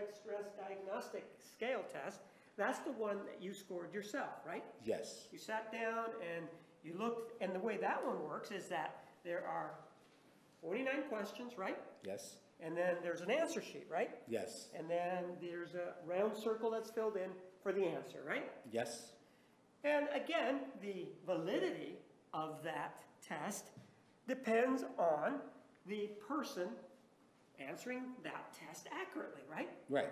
post-traumatic stress diagnostic scale test, that's the one that you scored yourself, right? Yes. You sat down and you looked, and the way that one works is that there are 49 questions, right? Yes. And then there's an answer sheet, right? Yes. And then there's a round circle that's filled in for the answer, right? Yes. And again, the validity of that test depends on the person answering that test accurately, right? Right.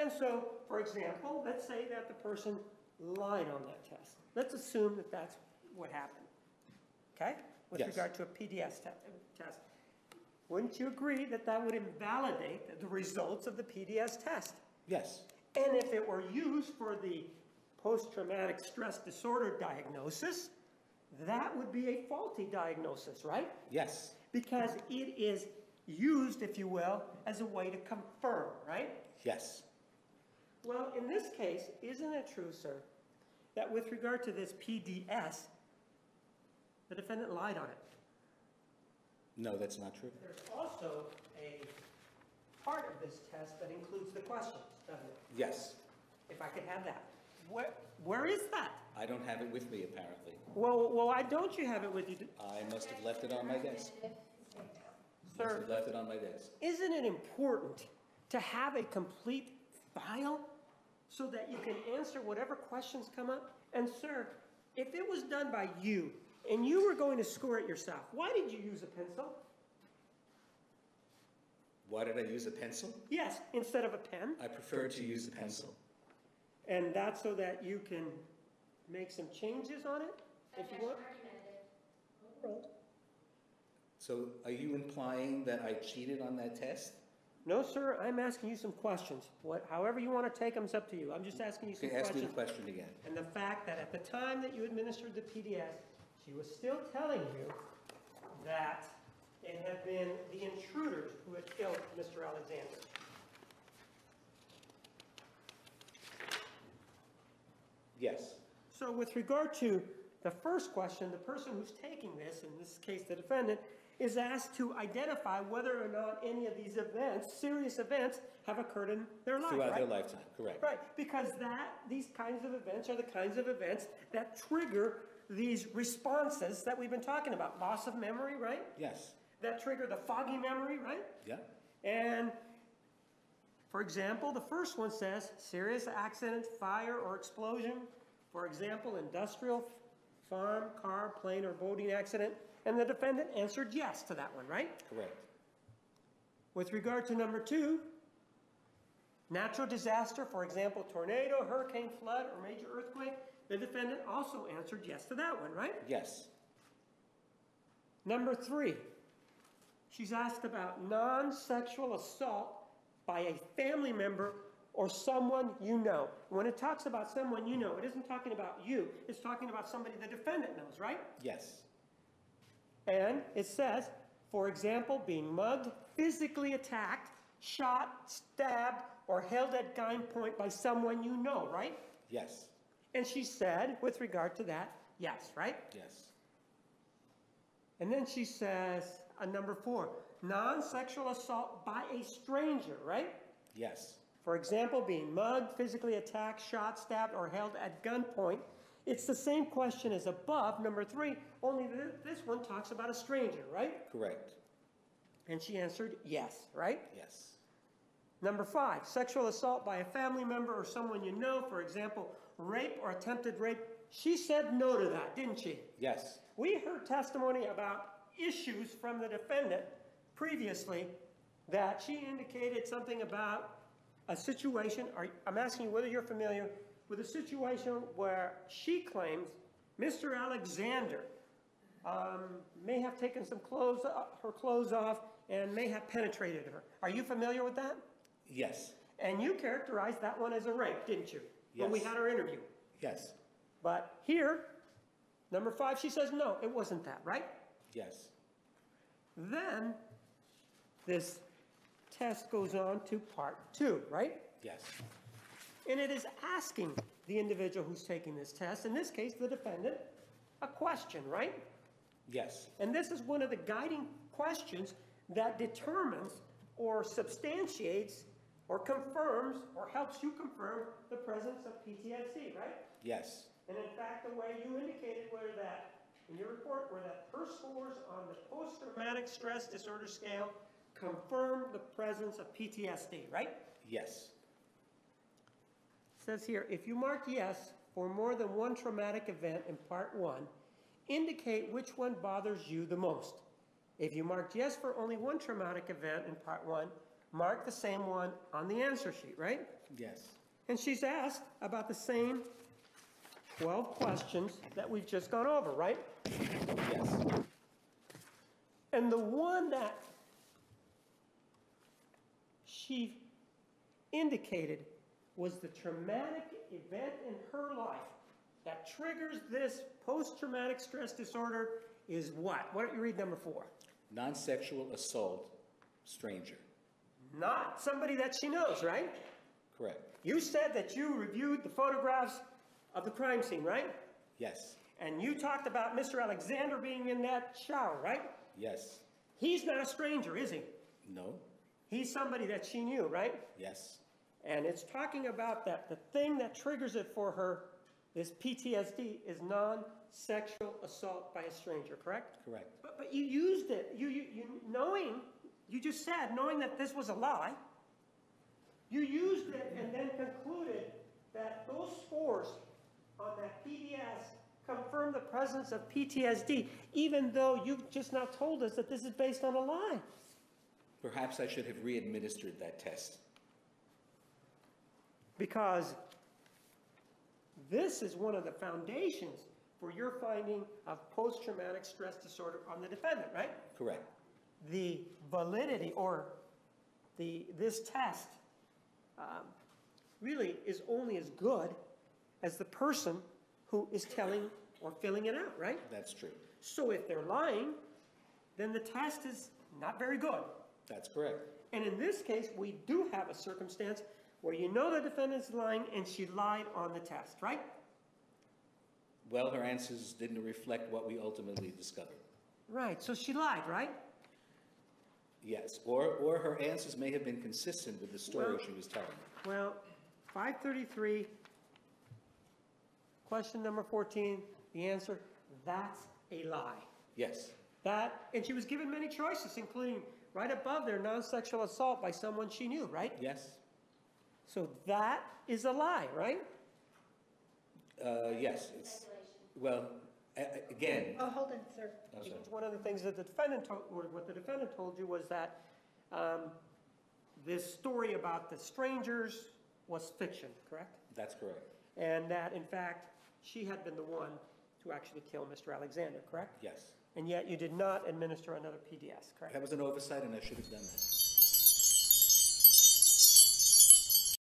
And so, for example, let's say that the person lied on that test. Let's assume that that's what happened, okay? With Yes. regard to a PDS test. Wouldn't you agree that that would invalidate the results of the PDS test? Yes. And if it were used for the post-traumatic stress disorder diagnosis, that would be a faulty diagnosis, right? Yes. Because it is used, if you will, as a way to confirm, right? Yes. Well, in this case, isn't it true, sir, that with regard to this PDS, the defendant lied on it? No, that's not true. There's also a part of this test that includes the questions, doesn't it? Yes. If I could have that. Where is that? I don't have it with me, apparently. Well, why don't you have it with you? I must have left it on my desk. Must have Sir, left it on my desk. isn't it important to have a complete file so that you can answer whatever questions come up? And sir, if it was done by you and you were going to score it yourself, why did you use a pencil? Why did I use a pencil? Yes, instead of a pen. I prefer to use a pencil. And that's so that you can make some changes on it, if you want. So are you implying that I cheated on that test? No, sir, I'm asking you some questions. However you want to take them, it's up to you. I'm just asking you some Okay, ask me questions. the question again. And the fact that at the time that you administered the PDS, she was still telling you that it had been the intruders who had killed Mr. Alexander. Yes. So with regard to the first question, the person who's taking this, in this case the defendant, is asked to identify whether or not any of these events, serious events, have occurred in their life, Throughout right? their lifetime, correct. Right, because these kinds of events are the kinds of events that trigger these responses that we've been talking about. Loss of memory, right? Yes. That trigger the foggy memory, right? Yeah. And, for example, the first one says, serious accident, fire, or explosion. For example, industrial, farm, car, plane, or boating accident. And the defendant answered yes to that one, right? Correct. With regard to number 2, natural disaster, for example, tornado, hurricane, flood, or major earthquake, the defendant also answered yes to that one, right? Yes. Number 3, she's asked about non-sexual assault by a family member or someone you know. When it talks about someone you know, it isn't talking about you. It's talking about somebody the defendant knows, right? Yes. And it says, for example, being mugged, physically attacked, shot, stabbed, or held at gunpoint by someone you know, right? Yes. And she said, with regard to that, yes, right? Yes. And then she says, number 4, non-sexual assault by a stranger, right? Yes. For example, being mugged, physically attacked, shot, stabbed, or held at gunpoint. It's the same question as above, number 3, only this one talks about a stranger, right? Correct. And she answered yes, right? Yes. Number 5, sexual assault by a family member or someone you know, for example, rape or attempted rape. She said no to that, didn't she? Yes. We heard testimony about issues from the defendant previously that she indicated something about a situation. I'm asking you whether you're familiar with a situation where she claims Mr. Alexander may have taken some her clothes off and may have penetrated her. Are you familiar with that? Yes. And you characterized that one as a rape, didn't you? Yes. When we had our interview. Yes. But here, number 5, she says no, it wasn't that, right? Yes. Then this test goes on to part 2, right? Yes. And it is asking the individual who's taking this test, in this case the defendant, a question, right? Yes. And this is one of the guiding questions that determines or substantiates or confirms or helps you confirm the presence of PTSD, right? Yes. And in fact, the way you indicated were that, in your report, were that her scores on the post-traumatic stress disorder scale confirm the presence of PTSD, right? Yes. It says here, if you mark yes for more than one traumatic event in part 1, indicate which one bothers you the most. If you marked yes for only one traumatic event in part 1, mark the same one on the answer sheet, right? Yes. And she's asked about the same 12 questions that we've just gone over, right? Yes. And the one that she indicated was the traumatic event in her life that triggers this post-traumatic stress disorder is what? Why don't you read number 4? Non-sexual assault, stranger. Not somebody that she knows, right? Correct. You said that you reviewed the photographs of the crime scene, right? Yes. And you talked about Mr. Alexander being in that shower, right? Yes. He's not a stranger, is he? No. He's somebody that she knew, right? Yes. And it's talking about that the thing that triggers it for her, this PTSD, is non-sexual assault by a stranger, correct? Correct. But you used it, you just said, knowing that this was a lie, you used it and then concluded that those scores on that PDS confirm the presence of PTSD, even though you've just now told us that this is based on a lie. Perhaps I should have re-administered that test. Because this is one of the foundations for your finding of post-traumatic stress disorder on the defendant, right? Correct. The validity or this test really is only as good as the person who is telling or filling it out, right? That's true. So if they're lying, then the test is not very good. That's correct. And in this case, we do have a circumstance where you know the defendant's lying and she lied on the test, right? Well, her answers didn't reflect what we ultimately discovered. Right, so she lied, right? Yes, or her answers may have been consistent with the story Well- she was telling. Well, 533, question number 14, the answer, that's a lie. Yes. And she was given many choices, including right above there, non-sexual assault by someone she knew, right? Yes. So that is a lie, right? Yes. It's, well, again. Oh, hold on, sir. Oh, sorry. One of the things that the defendant told, or what the defendant told you was that this story about the strangers was fiction, correct? That's correct. And that, in fact, she had been the one to actually kill Mr. Alexander, correct? Yes. And yet you did not administer another PDS, correct? That was an oversight, and I should have done that.